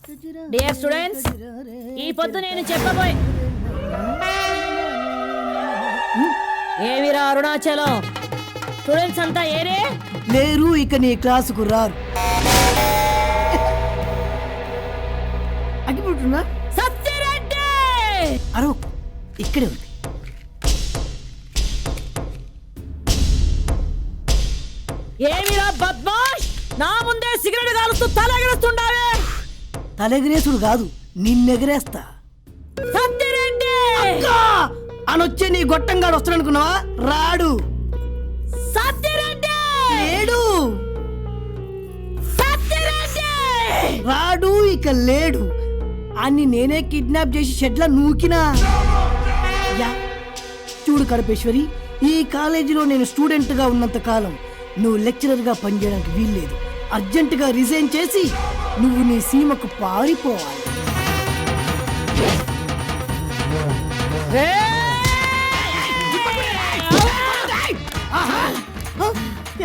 Dear students, ఈ పొద్దు నేను చెప్పబోయే ఏమిరా అరుణాచలం, స్టూడెంట్స్ అంతా ఏరే లేరు, ఇక నీ క్లాసుకు రారు. అగ్గిపుట్టున్నా సత్యరెడ్డి అరో ఇక్కడే ఉంది. ఏమిరా బద్మాష్, నా ముందే సిగరెట్ కాలుస్తూ తలెగరేస్తుండావే. తలెగిరేసుడు కాదు, నిన్నెగరేస్తా. సత్యరెడ్డి అనొచ్చే నీ గొట్టంగాడు వస్తాడనుకున్నావా? రాడు. సత్యరెడ్డి లేడు. సత్యరెడ్డి రాడు, ఇక లేడు. అన్ని నేనే కిడ్నాప్ చేసి షెడ్ల నూకినా. చూడు కడపేశ్వరి, ఈ కాలేజీలో నేను స్టూడెంట్ గా ఉన్నంత కాలం నువ్వు లెక్చరర్ గా పనిచేయడానికి వీల్లేదు. అర్జెంటుగా రిజైన్ చేసి నువ్వు నీ సీమకు పారిపోవాలి.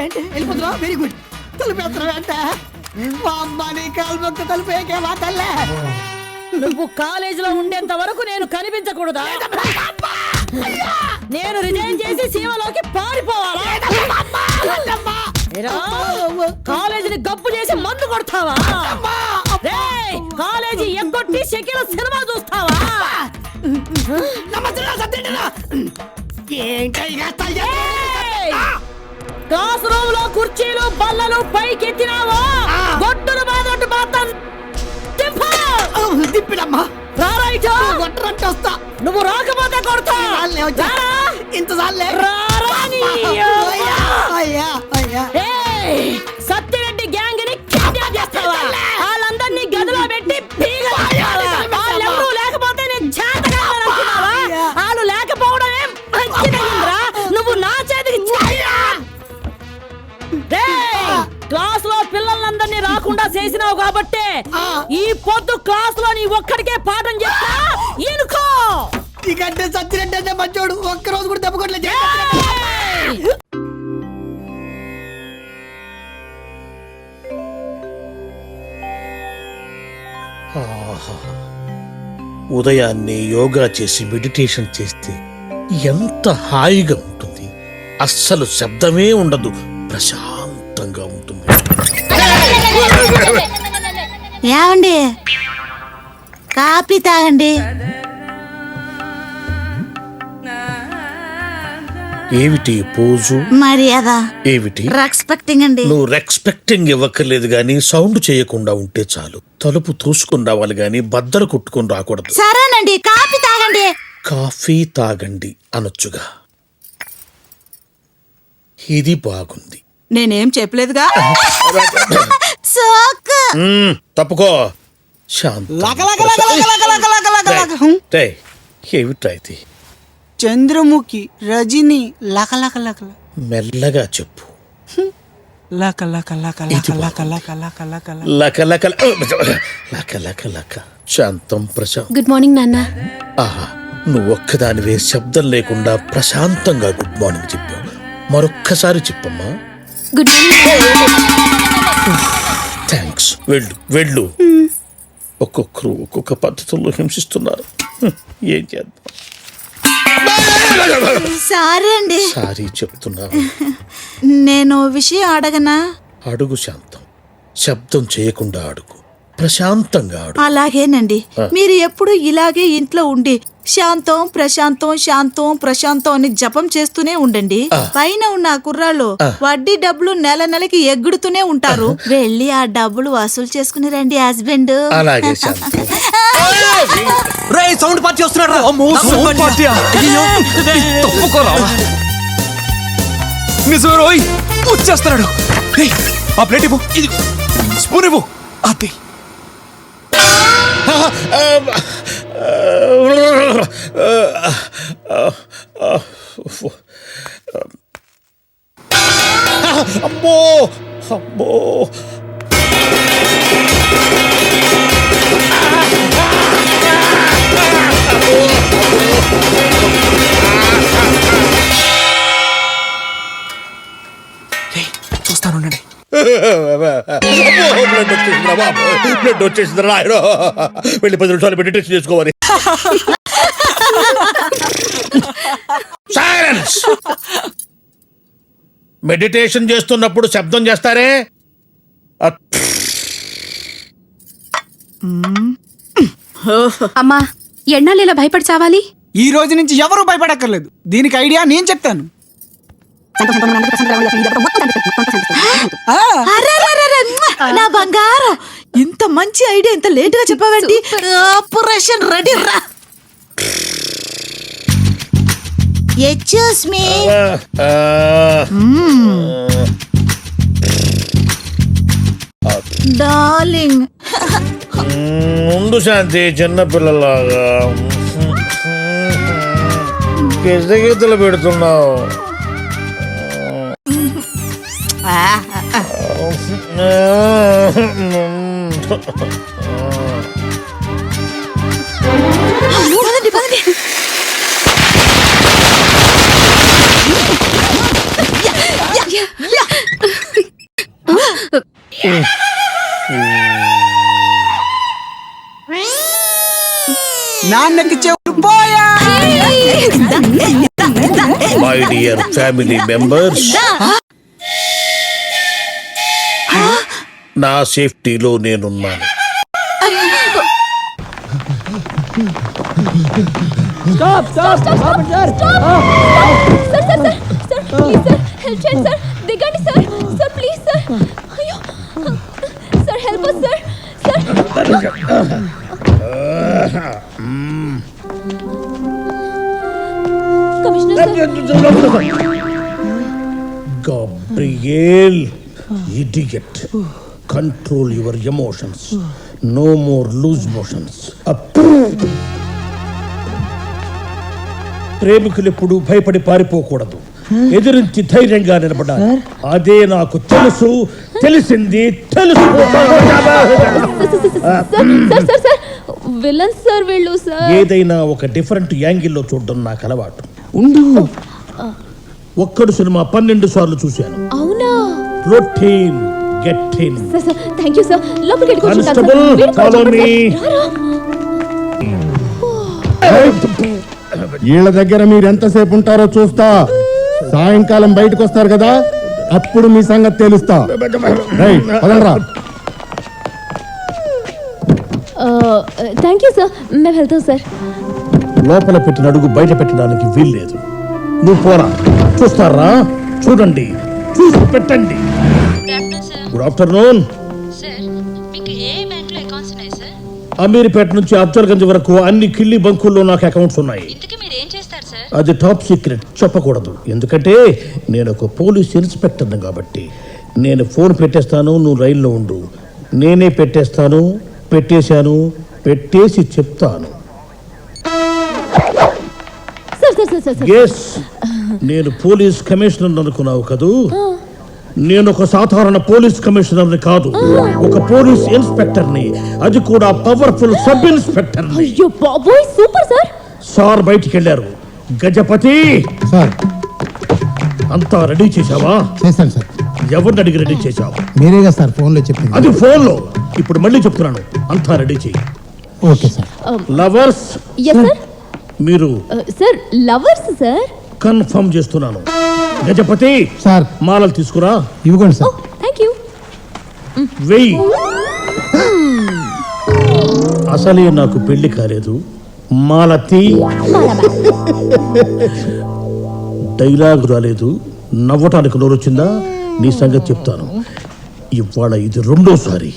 ఏంటి వెళ్ళిపోతున్నా? Very good. తలుపేస్తున్నా అంట తలుపేకేమా తల్లే. నువ్వు కాలేజీలో ఉండేంత వరకు నేను కనిపించకూడదా? నేను రిజైన్ చేసి సీమలోకి పారిపోవాలా? కాలేజీని గబ్బు చేసి మందు కొడతావా? కాలేజీ ఎగ్గొట్టి షకీల సినిమా చూస్తావా? క్లాస్ రూమ్ లో కుర్చీలు బల్లలు పైకెత్తినావా? గొడ్డులు బాదొట్టు బాతాను. నువ్వు రాకపోతే కొడతా. సత్యరెడ్డి గ్యాంగ్ ని కిడ్నాప్ చేస్తావా? వాళ్ళందరినీ గదిలో పెట్టి వాళ్ళెవరూ లేకపోతే నేను చేతగానుకున్నావా? వాళ్ళు లేకపోవడమే మంచిదయ్యిందిరా. నువ్వు నా చేతికి క్లాస్ లో పిల్లలందరినీ రాకుండా చేసినావు కాబట్టి ఈ పొద్దు క్లాస్ లో నీ ఒక్కడికే పాఠం చెప్తా. ఇనుకో. ఇకంటే సత్యరెడ్డి అంటే మంచోడు, ఒక్కరోజు కూడా దెబ్బకొట్లే. ఉదయాన్నే యోగా చేసి మెడిటేషన్ చేస్తే ఎంత హాయిగా ఉంటుంది. అస్సలు శబ్దమే ఉండదు, ప్రశాంతంగా ఉంటుంది. ఏమండి, కాఫీ తాగండి. ఏమిటి పోజు? మర్యాద ఏమిటి? రెస్పెక్టింగ్ అండి. నువ్వు రెస్పెక్టింగ్ ఇవ్వక్కర్లేదు గాని సౌండ్ చేయకుండా ఉంటే చాలు. తలుపు తోసుకుని రావాలి గాని బద్దలు కొట్టుకుని రాకూడదు. సరేనండి, కాఫీ తాగండి. కాఫీ తాగండి అనొచ్చుగా. ఇది బాగుంది. నేనేం చెప్పలేదుగా. తప్పుకో. ఏమిట్రా ఇది? చంద్రముఖి, రజని, లక లక లక. మెల్లగా చెప్పు. లక లక లక లక లక లక లక లక లక లక లక లక లక. శాంతం ప్రశాంతం. గుడ్ మార్నింగ్ నాన్న. ఆహా, నువ్వు ఒక్కదానివే శబ్దం లేకుండా ప్రశాంతంగా గుడ్ మార్నింగ్ చెప్పావు. మరొక్కసారి చెప్పమ్మా. Good morning. థ్యాంక్స్. వెళ్ళు వెళ్ళు. ఒక్కొక్కరు ఒక్కొక్క పద్ధతుల్లో హింసిస్తున్నారు. ఏం చేద్దాం. సారీ అండి. సారీ చెప్తున్నా. నేను విషయం అడగనా? అడుగు శాంతం. శబ్దం చేయకుండా అడుగు, ప్రశాంతంగా అడుగు. అలాగేనండి. మీరు ఎప్పుడు ఇలాగే ఇంట్లో ఉండి శాంతం ప్రశాంతం శాంతం ప్రశాంతం అని జపం చేస్తూనే ఉండండి. పైన ఉన్న కుర్రాళ్ళు వడ్డీ డబ్బులు నెల నెలకి ఎగ్గుడుతూనే ఉంటారు. వెళ్ళి ఆ డబ్బులు వసూలు చేసుకుని రండి హస్బెండ్. అలాగే శాంతం. సౌండ్ పార్టీ వస్తున్నాడు. నిజమే రోయ్, వచ్చేస్తున్నాడు. ఆ ప్లేట్ ఇవ్వు, ఇది స్పూన్ ఇవ్వు. అది అమ్మో అమ్మో. చూస్తాను. బ్లడ్ వచ్చేసిందిరా బాబు, బ్లడ్ వచ్చేసిందిరా నాయనో. వెళ్ళి 10 నిమిషాలు మెడిటేషన్ చేసుకోవాలి. సైలెన్స్. మెడిటేషన్ చేస్తున్నప్పుడు శబ్దం చేస్తారే. అమ్మా ఎన్నాళ్ళు ఇలా భయపడి చావాలి? ఈ రోజు నుంచి ఎవరు భయపడక్కర్లేదు. దీనికి ఐడియా నేను చెప్తాను. నా బంగారం, ఇంత మంచి ఐడియా ఇంత లేట్ గా చెప్పావేంటి? ఆపరేషన్ రెడీ రా. Excuse me. డార్లింగ్. ముందు శాంతి చిన్నపిల్లలాగా గిజగిజలు పెడుతున్నావు. పదండి పదండి. నాన్నకి చెవులు పోయా. మై డియర్ ఫ్యామిలీ మెంబర్స్, నా సేఫ్టీలో నేనున్నాను. దిగండి సార్. Sir please sir. అయ్యో sir, help us sir. Gabriel, idiot. Control your emotions. No more loose motions. ప్రేమికులు ఎప్పుడు భయపడి పారిపోకూడదు, ఎదురించి ధైర్యంగా నిలబడాలి. అదే నాకు తెలుసు, తెలిసింది, తెలుసు. విలన్స్ సార్ వీళ్ళు సార్. ఏదైనా ఒక డిఫరెంట్ యాంగిల్లో చూడడం నాకు అలవాటు. ఉండు. ఒక్కడు సినిమా 12 సార్లు చూశాను. అవునా? Routine. Get in. Sir thank you sir. లోపలికి వెళ్ళి కూర్చుంటాను సార్. Constable, follow me. వీళ్ళ దగ్గర మీరు ఎంతసేపు ఉంటారో చూస్తా. సాయంకాలం బయటకు వస్తారు కదా, అప్పుడు మీ సంగతి తెలుస్తా. పదండ్రా. థాంక్యూ సార్, మేము వెళ్తాం సార్. లోపల పెట్టిన అడుగు బయట పెట్టడానికి వీల్లేదు. నువ్వు పోరా, చూస్తారా? చూడండి, చూసి పెట్టండి. Good afternoon. అమీర్పేట నుంచి అఫ్జల్గంజ్ వరకు అన్ని కిల్లి బంకుల్లో నాకు అకౌంట్స్ ఉన్నాయి. అది టాప్ సీక్రెట్, చెప్పకూడదు. ఎందుకంటే నేను ఒక పోలీస్ ఇన్స్పెక్టర్ని కాబట్టి. నేను ఫోన్ పెట్టేస్తాను, నువ్వు రైల్లో ఉండు. నేనే పెట్టేస్తాను, పెట్టేశాను, పెట్టేసి చెప్తాను. ఎస్, నేను పోలీస్ కమిషనర్ అనుకున్నావు కదూ. నేను ఒక సాధారణ పోలీస్ కమిషనర్ని కాదు, ఒక పోలీస్ ఇన్స్పెక్టర్ని, అది కూడా పవర్ఫుల్ సబ్ ఇన్స్పెక్టర్. అయ్యో బాబోయ్, సూపర్ సార్. సార్ బయటికి వెళ్ళారు. గజపతి సార్, అంతా రెడీ చేశావా? చేశాను సార్. ఎవరిని అడిగి రెడీ చేశావు? మీరేగా సార్ ఫోన్లో చెప్పింది. అది ఫోన్లో. ఇప్పుడు మళ్ళీ చెప్తున్నాను, అంతా రెడీ చేయి. Okay sir. Lovers. Yes sir. మీరు సార్ లవర్స్ సార్. కన్ఫర్మ్ చేస్తున్నాను. గజపతి సార్, మాలలు తీసుకురా. ఇవ్వండి సార్. థాంక్యూ. వెయ్యి. అసలే నాకు పెళ్లి కాలేదు. మాలతి. డైలాగ్ రాలేదు, నవ్వటానికి నోరొచ్చిందా? నీ సంగతి చెప్తాను. ఇవాళ ఇది 2వ సారి.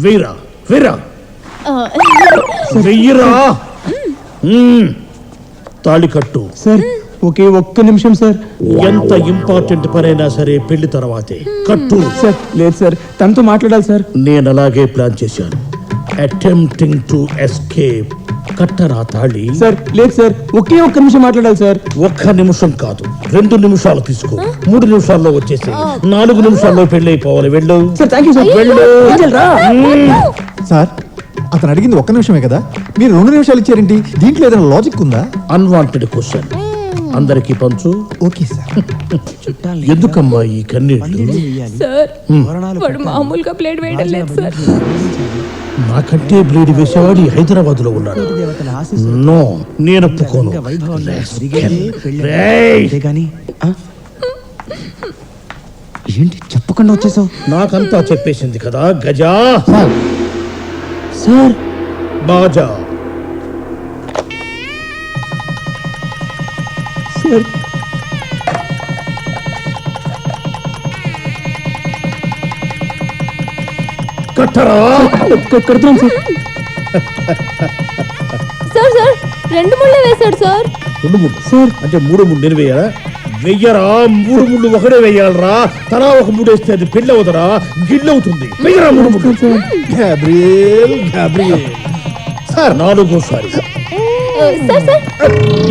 వెయ్యిరా, వెయ్యిరా, వెయ్యిరా. తాళి కట్టు. సార్, ఒకే ఒక్క నిమిషం సార్. ఎంత ఇంపార్టెంట్ పనైనా సరే పెళ్లి తర్వాతే కట్టు. సార్ లేదు సార్, తనతో మాట్లాడాలి సార్. నేను అలాగే ప్లాన్ చేశాను. Attempting to escape. కట్టరా తాళి. సార్ లేదు సార్, ఒకే ఒక్క నిమిషం మాట్లాడాలి సార్. 1 నిమిషం కాదు, 2 నిమిషాలు తీసుకో. 3 నిమిషాల్లో వచ్చేసి 4 నిమిషాల్లో పెళ్లి అయిపోవాలి. వెళ్ళు. Sir thank you sir. వెళ్ళు. సార్, అతను అడిగింది 1 నిమిషమే కదా, మీరు 2 నిమిషాలు ఇచ్చారేంటి? దీంట్లో ఏదైనా లాజిక్ ఉందా? Unwanted question. అందరికి పంచు. Okay sir. ఎందుకమ్మా ఈ కన్నీళ్ళు? సార్ వాడు మామూలుగా ప్లేట్ వేయడం లేదు సార్. నాకంటే బ్లేడ్ వేసేవాడు హైదరాబాద్ లో ఉన్నాడు. నో, నేను ఒప్పుకోను. రేయ్! ఏంటి చెప్పకుండా వచ్చేసావు? నాకంతా చెప్పేసింది కదా గజా. సార్ బాజా. సార్ కట్టరా. కడతాం సార్. సార్ సార్ 2 ముళ్ళే వేశాడు సార్. 2 ముళ్ళు సార్ అంటే 3 ముళ్ళు నేను వేయాలా? వెయ్యరా, 3 ముళ్ళు ఒకడే వేయాలరా. తలా ఒక ముడు వేస్తే అది పెళ్ళి అవుతారా, గిల్లవుతుంది. వెయ్యరా 3 ముళ్ళు. Gabriel, Gabriel sir. 4సారి. సార్ సార్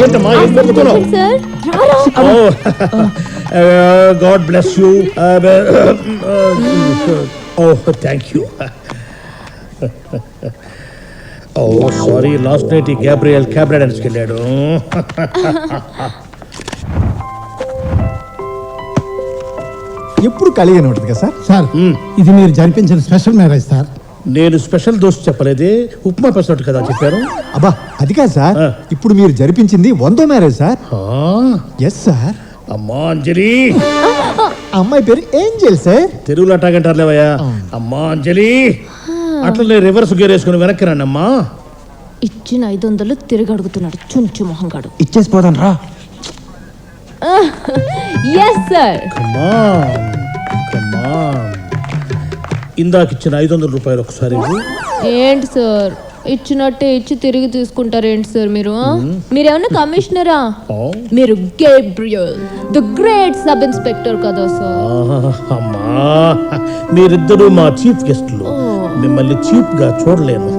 ఏంటమ్మా ఏం పెడుతున్నావు? సార్ రారా. God bless you. Thank you. Sorry, last night ఈ గ్యాబ్రియల్ క్యాబ్ రైడర్స్కి వెళ్ళాడు. ఎప్పుడు ఖాళీగానే ఉంటుంది కదా సార్? సార్ ఇది మీరు జరిపించిన స్పెషల్ మ్యారేజ్ సార్. నేను స్పెషల్ దోస్త్ చెప్పలేదే, ఉప్మా పెసరట్టు కదా చెప్పాను. అబ్బా అది కాదు సార్, ఇప్పుడు మీరు జరిపించింది 100వ మ్యారేజ్ సార్. Yes sir. అమ్మా అంజలి. అమ్మాయి పేరు ఏంజెల్ సార్. తెలుగులో అట్టాగంటారులేవయ్యా. అమ్మా అంజలి, అట్లనే రివర్స్ గేర్ వేసుకుని వెనక్కి రండి అమ్మా. ఇచ్చిన 500 తిరిగి అడుగుతున్నాడు చుంచు మొహంగాడు. ఇచ్చేసిపోదాం రా. Yes sir. ఇందాక ఇచ్చిన 500 రూపాయలు ఒకసారి ఇవ్వు. ఏంటి సార్ ఇచ్చినట్టే ఇచ్చి తిరిగి తీసుకుంటారు ఏంటి సార్ మీరు? మీరేమన్నా కమిషనరా? మీరు Gabriel the great sub inspector కదా సార్. అమ్మా, మీరిద్దరూ మా చీఫ్ గెస్ట్లు. మిమ్మల్ని చీప్ గా చూడలేను.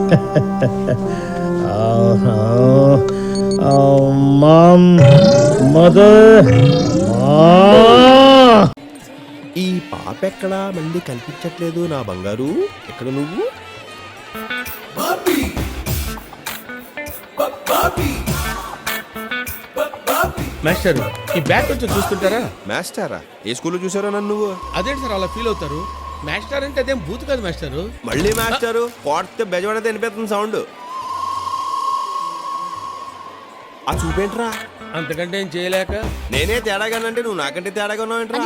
మదర్, ఈ పాప ఎక్కడా మళ్ళీ కనిపించట్లేదు నా బంగారు. ఎక్కడ నువ్వు? మాస్టర్ ఈ బ్యాగ్ కొంచెం చూస్తుంటారా? మాస్టారా? ఏ స్కూల్లో చూసారో నన్ను నువ్వు? అదేంటి సార్ అలా ఫీల్ అవుతారు? మాస్టర్ అంటే అదేం బూత్ కాదు మాస్టర్. మళ్ళీ మాస్టారు కొడితే బెజవాడైతే వినిపిస్తుంది సౌండ్. ఆ చూపేంట్రా? అంతకంటే ఏం చేయలేక నేనే తేడాగానంటే నువ్వు నాకంటే తేడాగా ఉన్నావేంట్రా?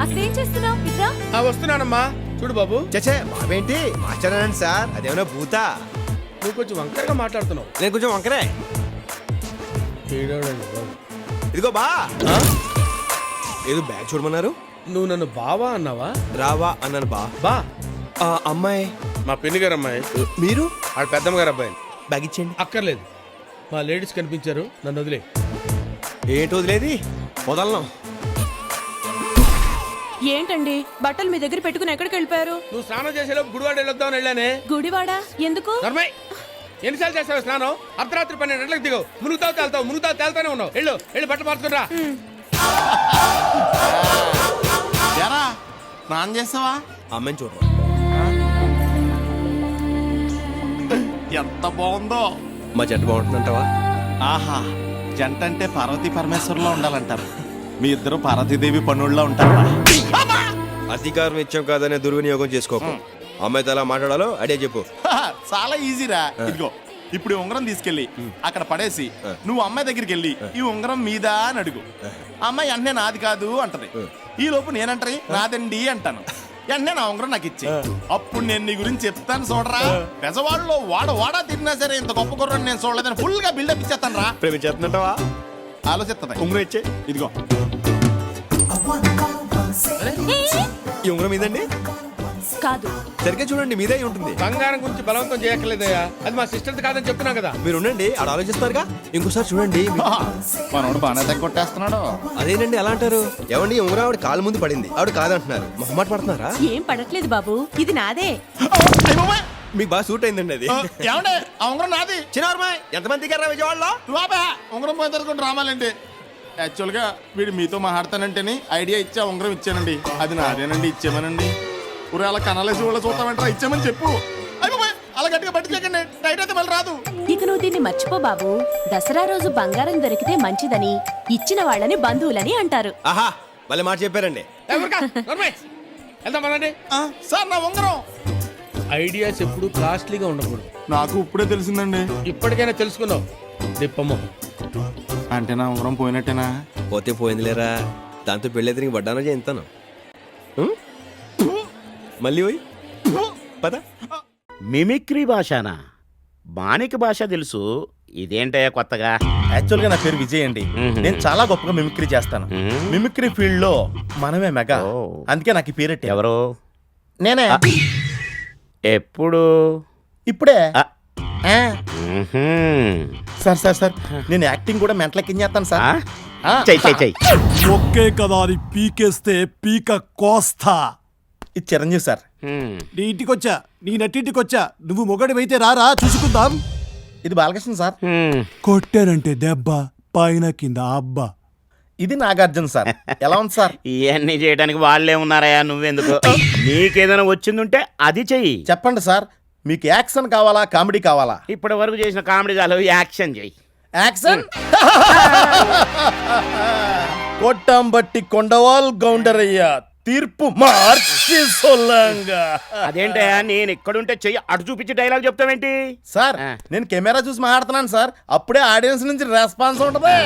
అసలేం చేస్తున్నావు? ఇట్రా. వస్తున్నానమ్మా. చూడు బాబు. చచ్చే బాబేంటి మాస్టారేనండి సార్, అదేమన్నా భూతా? నువ్వు కొంచెం వంకరగా మాట్లాడుతున్నావు. నేను కొంచెం వంకరే. ఇదిగో బా, ఏదో బ్యాగ్ చూడమన్నారు. నువ్వు నన్ను బావా అన్నావా? రావా అన్నాను బా. బా అమ్మాయి మా పెళ్లి గారు అమ్మాయి. మీరు? ఆడ పెద్దమ్మ గారు అబ్బాయి. బ్యాగ్ ఇచ్చేయండి. అక్కర్లేదు, మా లేడీస్ కనిపించారు, నన్ను వదిలే. ఏంటి వదిలేది? వదలను. ఏంటండి బట్టలు మీ దగ్గర పెట్టుకుని ఎక్కడికి వెళ్ళిపోయారు? నువ్వు స్నానం చేసేలోపు గుడివాడ వెళ్ళొద్దామని వెళ్ళానే. గుడివాడ ఎందుకు? ఎన్నిసార్లు చేస్తావు స్నానం? అర్ధరాత్రి 12 గంటలకు దిగవు. మునుగుతావు తేలుతానే ఉన్నావు. వెళ్ళు బట్టలు మార్చుకురా. స్నానం చేస్తావా? అమ్మాయిని చూడరా. ఎంత బాగుందో. మా జట్టు బాగుంటుందంటావా? ఆహా, జంట అంటే పార్వతీ పరమేశ్వరులో ఉండాలంటారు. మీ ఇద్దరు పార్వతీదేవి పనుల్లో ఉంటారు. అధికారం ఇచ్చాం కాదనే దుర్వినియోగం చేసుకోకు. అమ్మాయితో ఎలా మాట్లాడాలో అడే చెప్పు. చాలా ఈజీరా. ఇదిగో ఇప్పుడు ఉంగరం తీసుకెళ్ళి అక్కడ పడేసి నువ్వు అమ్మాయి దగ్గరికి వెళ్ళి ఈ ఉంగరం మీద అని అడుగు. అమ్మాయి వెంటనే నాది కాదు అంటది. ఈ లోపు నేనంటది నాదండి అంటాను. వెంటనే నా ఉంగరం నాకు ఇచ్చే. అప్పుడు నేను నీ గురించి చెప్తాను చూడరా. పెజవాడలో వాడా తిరిగినా సరే ఇంత గొప్ప కుర్రని నేను చూడలేదని ఫుల్ గా బిల్డప్ ఇచ్చేస్తాను రా. ప్రేమించేస్తున్నట్టవా? ఆలోచిస్తుంది. ఉంగరం ఇచ్చే. ఇదిగో ఈ ఉంగరం మీదండి కాదు. సరిగ్గా చూడండి, మీదే ఉంటుంది. బంగారం గురించి బలవంతం చేయక్కర్లేదయ్యా, అది మా సిస్టర్ కాదని చెప్తున్నా కదా. మీరు ఉండండి, ఆడ ఆలోచిస్తారుగా. ఇంకోసారి చూడండి. మనోడు బాగా తగ్గొట్టేస్తున్నాడు. అదేనండి ఎలా అంటారు? ఏమండి ఉంగరం ఆవిడ కాలు ముందు పడింది, ఆవిడ కాదంటున్నారు. మొహమాట పడుతున్నారా? ఏం పడట్లేదు బాబు, ఇది నాదే. మీకు బాగా సూట్ అయిందండి అది. ఏమండి ఆ ఉంగరం నాది. చిన్నమ్మాయి ఎంతమంది దిగారా విజయవాడలో? ఉంగరం పోయి తరుకుంటూ రామాలండి. యాక్చువల్ గా వీడు మీతో మాట్లాడతానంటేనే ఐడియా ఇచ్చా ఉంగరం ఇచ్చానండి. అది నాదేనండి, ఇచ్చేమనండి. ఊరే అలా కనాలేసి వాళ్ళు చూస్తామంటారా, ఇచ్చామని చెప్పు. అలా గట్టిగా పట్టుకోకండి, టైట్ అయితే మళ్ళీ రాదు. ఇక నువ్వు దీన్ని మర్చిపో బాబు, దసరా రోజు బంగారం దొరికితే మంచిదని, ఇచ్చిన వాళ్ళని బంధువులని అంటారు. ఆహా మళ్ళీ మాట చెప్పారండి. వెళ్దాం పదండి. సార్ నా ఉంగరం. ఐడియాస్ ఎప్పుడు కాస్ట్లీగా ఉండకూడదు. నాకు ఇప్పుడే తెలిసిందండి. ఇప్పటికైనా తెలుసుకున్నావు దిప్పమ్మ. అంటే నా ఉంగరం పోయినట్టేనా? పోతే పోయిందిలేరా, దాంతో పెళ్ళి తిరిగి పడ్డానో చేస్తాను. మళ్ళీ పోయి పద. మిమిక్రీ భాషనా? మాణిక భాష తెలుసు, ఇదేంటయ్యా కొత్తగా? యాక్చువల్ గా నా పేరు విజయ్ అండి. నేను చాలా గొప్పగా మిమిక్రీ చేస్తాను. మిమిక్రీ ఫీల్డ్ లో మనమే మెగా, అందుకే నాకు ఈ పేరెట్టి. ఎవరు? నేనే. ఎప్పుడు? ఇప్పుడే. మ్హూ. సార్ సార్ సార్ నేను యాక్టింగ్ కూడా మెంటలెక్కింగ్ చేస్తాను సార్. చెయ్యి. ఒకే కదా అని పీకేస్తే పీక కోస్తా. ఇది చిరంజీవి సార్. నీ ఇంటికొచ్చా, నీ నట్టింటికొచ్చా, నువ్వు మొగడివైతే రారా చూసుకుందాం. ఇది బాలకృష్ణ సార్. కొట్టారంటే దెబ్బ, పైన కింద అబ్బా. ఇది నాగార్జున సార్. ఎలా ఉంది సార్? ఇవన్నీ చేయడానికి వాళ్ళే ఉన్నారయ్యా, నువ్వెందుకు? నీకేదైనా వచ్చిందుంటే అది చెయ్యి. చెప్పండి సార్, మీకు యాక్షన్ కావాలా కామెడీ కావాలా? ఇప్పటి వరకు చేసిన కామెడీ చాలు, యాక్షన్ చెయ్యి. యాక్షన్. కొట్టం బట్టి కొండవాల్ గౌండరయ్యా, తీర్పు మార్చి సొల్లంగా. అదేంటయ్యా, నేను ఇక్కడుంటే చెయ్యి అటు చూపించి డైలాగ్ చెప్తావేంటి? సార్ నేను కెమెరా చూసి మాట్లాడుతున్నాను సార్, అప్పుడే ఆడియన్స్ నుంచి రెస్పాన్స్ ఉంటది.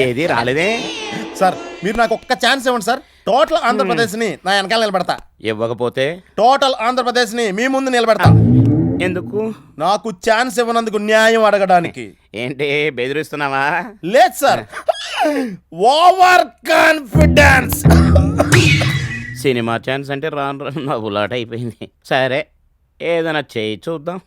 ఏది రాలేదే సార్, మీరు నాకు ఒక్క ఛాన్స్ ఇవ్వండి సార్. టోటల్ ఆంధ్రప్రదేశ్ ని నా వెనకాల నిలబెడతా. ఇవ్వకపోతే టోటల్ ఆంధ్రప్రదేశ్ ని మీ ముందు నిలబెడతా. ఎందుకు? నాకు ఛాన్స్ ఇవ్వనందుకు న్యాయం అడగడానికి. ఏంటి బెదిరిస్తున్నావా? లేదు sir, over confidence. Cinema chance అంటే రాను రాను నవ్వులాట అయిపోయింది. సరే ఏదైనా చేయి చూద్దాం.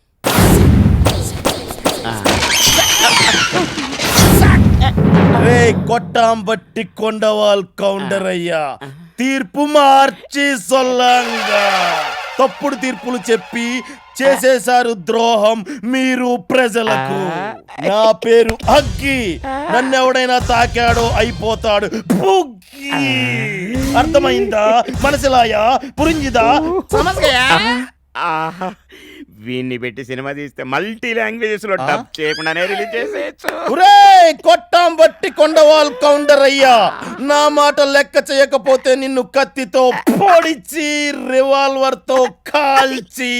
రే కొట్టాం బట్టి కొండవాల్ కౌండరయ్యా, తీర్పు మార్చి సొల్లంగా. తప్పుడు తీర్పులు చెప్పి చేసేశారు ద్రోహం మీరు ప్రజలకు. నా పేరు అగ్గి, నన్నెవడైనా తాకాడో అయిపోతాడు బుగ్గి. అర్థమైందా? మనసులాయా పురింజిదా సమస్యయా? ఆహా, వీన్ని పెట్టి సినిమా తీస్తే మల్టీ లాంగ్వేజెస్ లో డబ్ చేయకుండానే రిలీజ్ చేసేయచ్చు. కొట్టాం బట్టి కొండవాల్ కౌండరయ్యా, నా మాట లెక్క చేయకపోతే నిన్ను కత్తితో పొడిచి రివాల్వర్ తో కాల్చి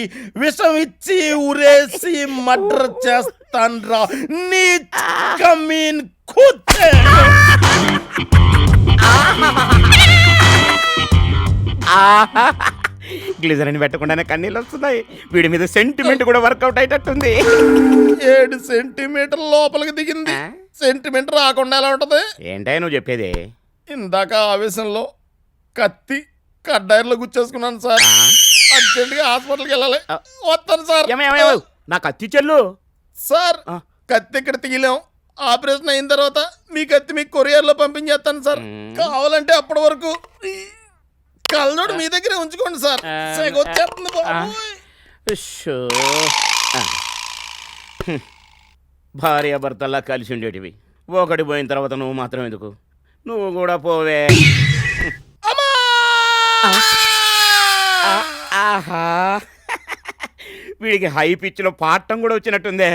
విషం ఇచ్చి ఉరేసి మర్డర్ చేస్తాన్రా నీ కమీన్ కుత్తే. గ్లిజరిన్ పెట్టకుండానే కన్నీళ్ళు వస్తున్నాయి. వీడి మీద సెంటిమెంట్ కూడా వర్కౌట్ అయ్యేటట్టుంది. 7 సెంటీమీటర్ లోపలికి దిగింది. సెంటిమెంట్ రాకుండా ఎలా ఉంటది? ఏంటో నువ్వు చెప్పేది? ఇందాక ఆవేశంలో కత్తి కడ్డాయిలో గుచ్చేసుకున్నాను సార్. అర్జెంట్గా హాస్పిటల్కి వెళ్ళాలి. వస్తాను సార్. నా కత్తి చెల్లు సార్. కత్తి ఇక్కడ తీయలేం. ఆపరేషన్ అయిన తర్వాత మీ కత్తి మీకు కొరియర్లో పంపించేస్తాను సార్. కావాలంటే అప్పటి వరకు కళ్ళోడు మీ దగ్గరే ఉంచుకోండి సార్. వచ్చేస్తుంది బాబోయ్. భార్యాభర్తల్లా కలిసి ఉండేటివి, ఒకటి పోయిన తర్వాత నువ్వు మాత్రం ఎందుకు? నువ్వు కూడా పోవే. ఆహా, వీడికి హై పిచ్ లో పాడటం కూడా వచ్చినట్టుందే.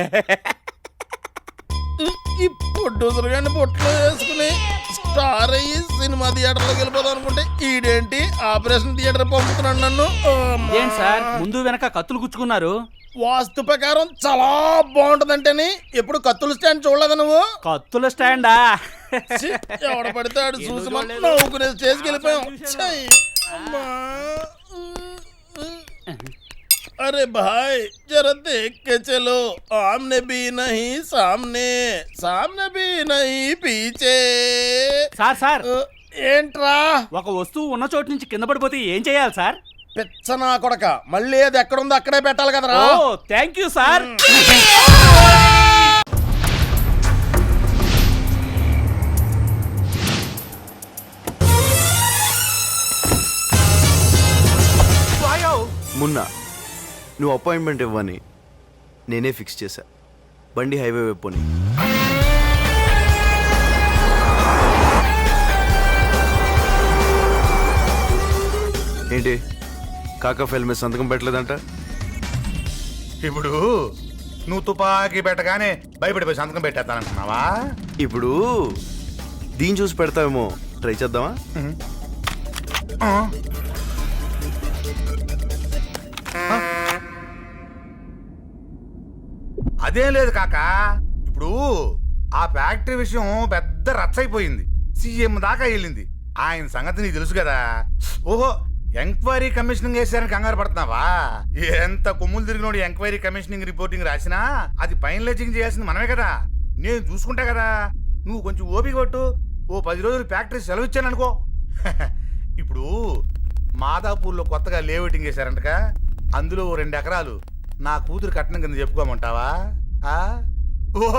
ఈ ప్రొడ్యూసర్ గారిని పొట్లో వేసుకుని స్టార్ అయ్యి సినిమా థియేటర్లోకి వెళ్ళిపోదాం అనుకుంటే ఈడేంటి ఆపరేషన్ థియేటర్ పంపుతున్నాడు నన్ను. ఏం సార్ ముందు వెనక కత్తులు గుచ్చుకున్నారు? వాస్తు ప్రకారం చాలా బాగుంటదంటేని ఎప్పుడు కత్తుల స్టాండ్ చూడలేదు నువ్వు? కత్తుల స్టాండా? ఎవడ పడతాడు చూసి నవ్వుకునే స్టేజ్కి వెళ్ళిపోయాం. अरे भाई जरा देख के चलो, आमने भी नहीं सामने, सामने भी नहीं पीछे. సార్ సార్ ఏంట్రా? ఒక వస్తువు ఉన్న చోటు నుంచి కింద పడిపోతే ఏం చేయాలి సార్? పిచ్చనా కొడక, మళ్ళీ అది ఎక్కడుందో అక్కడే పెట్టాలి కదరా. ఓ థ్యాంక్ యూ సార్. మున్నా, నువ్వు అపాయింట్మెంట్ ఇవ్వని నేనే ఫిక్స్ చేశా. బండి హైవే వైపుని. ఏంటి కాకా ఫైల్ మీద సంతకం పెట్టలేదంట? ఇప్పుడు నువ్వు తుపాకీ పెట్టగానే భయపడిపోయి సంతకం పెట్టేస్తానంటున్నావా? ఇప్పుడు దీన్ని చూసి పెడతావేమో, ట్రై చేద్దామా? అదేం లేదు కాక, ఇప్పుడు ఆ ఫ్యాక్టరీ విషయం పెద్ద రచ్చైపోయింది, సీఎం దాకా వెళ్ళింది. ఆయన సంగతి నీకు తెలుసు కదా. ఓహో, ఎంక్వైరీ కమిషనింగ్ వేసారని కంగారు పడుతున్నావా? ఎంత కొమ్ములు తిరిగినోడు ఎంక్వైరీ కమిషనింగ్ రిపోర్టింగ్ రాసినా అది ఫైనలైజింగ్ చేయాల్సింది మనమే కదా. నేను చూసుకుంటా కదా, నువ్వు కొంచెం ఓపిక పట్టు. ఓ 10 రోజులు ఫ్యాక్టరీ సెలవు ఇచ్చాను అనుకో. ఇప్పుడు మాదాపూర్లో కొత్తగా లేఅవుటింగ్ వేశారంటగా, అందులో 2 ఎకరాలు నా కూతురు కట్నం కింద చెప్పుకోమంటావా?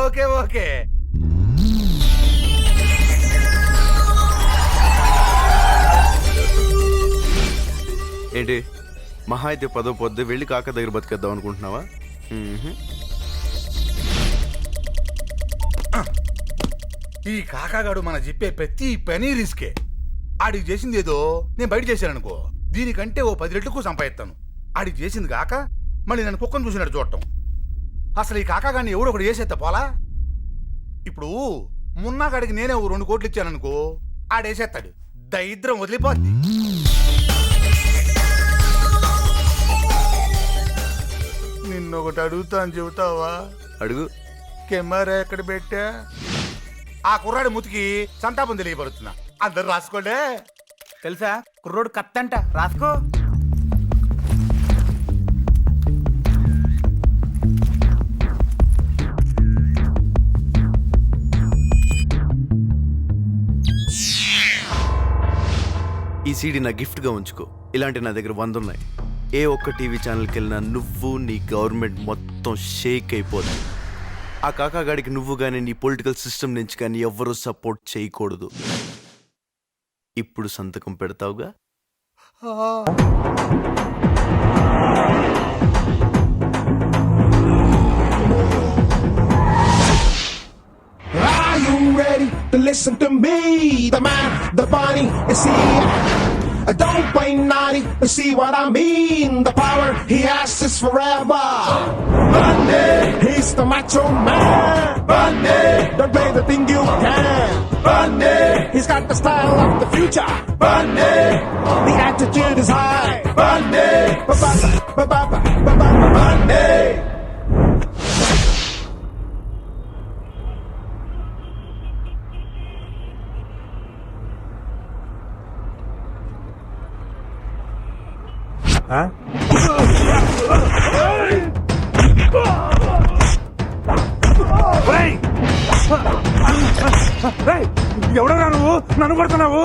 Okay okay. ఏంటి మహా అయితే 10 పొద్దు వెళ్ళి కాక దగ్గర బతికేద్దాం అనుకుంటున్నావా? ఈ కాకాగాడు మన చెప్పే ప్రతి పని రిస్కే. ఆడికి చేసింది ఏదో నేను బయట చేశాననుకో, దీనికంటే ఓ 10 రెట్లకు సంపాదిస్తాను. ఆడికి చేసింది కాక మళ్ళీ నన్ను కుక్కను చూసినట్టు చూడటం. అసలు ఈ కాకాగాడిని ఎవడో ఒకటి చేసేస్తా పోలా. ఇప్పుడు మున్నాగాడికి నేనే ఓ 2 కోట్లు ఇచ్చాననుకో, ఆడేసేస్తాడు. దరిద్రం వదిలిపోద్ది. నిన్నొకటి అడుగుతా అని చెబుతావా? అడుగు. కెమెరా ఎక్కడ పెట్టా? ఆ కుర్రాడి ముతికి సంతాపం తెలియపరుతున్నా, అందరు రాసుకోండే. తెలుసా కుర్రోడు కత్తంట, రాసుకో. ఈ సీడీ నా గిఫ్ట్గా ఉంచుకో. ఇలాంటి నా దగ్గర 100 ఉన్నాయి. ఏ ఒక్క టీవీ ఛానల్కి వెళ్ళినా నువ్వు నీ గవర్నమెంట్ మొత్తం షేక్ అయిపోతుంది. ఆ కాకాగాడికి నువ్వు కానీ నీ పొలిటికల్ సిస్టమ్ నుంచి కానీ ఎవ్వరూ సపోర్ట్ చేయకూడదు. ఇప్పుడు సంతకం పెడతావుగా? Are you ready to listen to me? The man, the bunny, is here. Don't play naughty, see what I mean. The power he has is forever. Bunny, he's the macho man. Bunny, don't play the thing you can. Bunny, he's got the style of the future. Bunny, the attitude is high. Bunny, Bunny. ఎవడరా నువ్వు? నన్ను కొడుతున్నావు?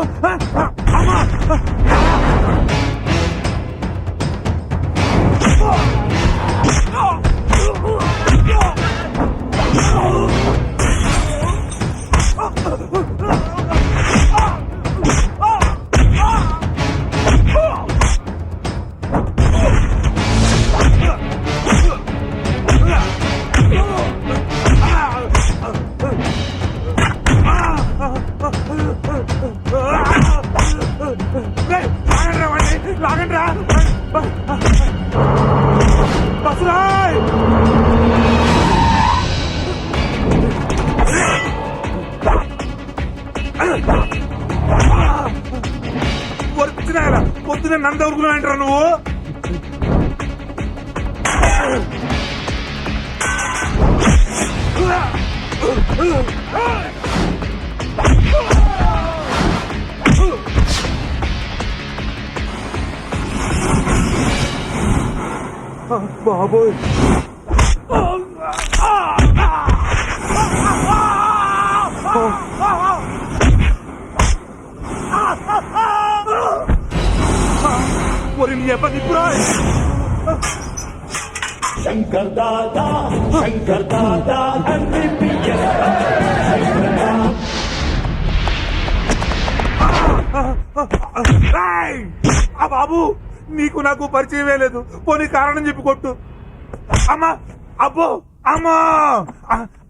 లాగండ్రా బస్సురాయ్. పొద్దున నంద ఉరుకున్నాయంటారా నువ్వు? బాబోయ్, ఒరి నీ అబ్బ నిప్పురా. శంకర్ దాదా, శంకర్ దాదా అన్ని బాబు, నీకు నాకు పరిచయమే లేదు. పోనీ కారణం చెప్పి కొట్టు. అమ్మా, అబ్బో, అమ్మా.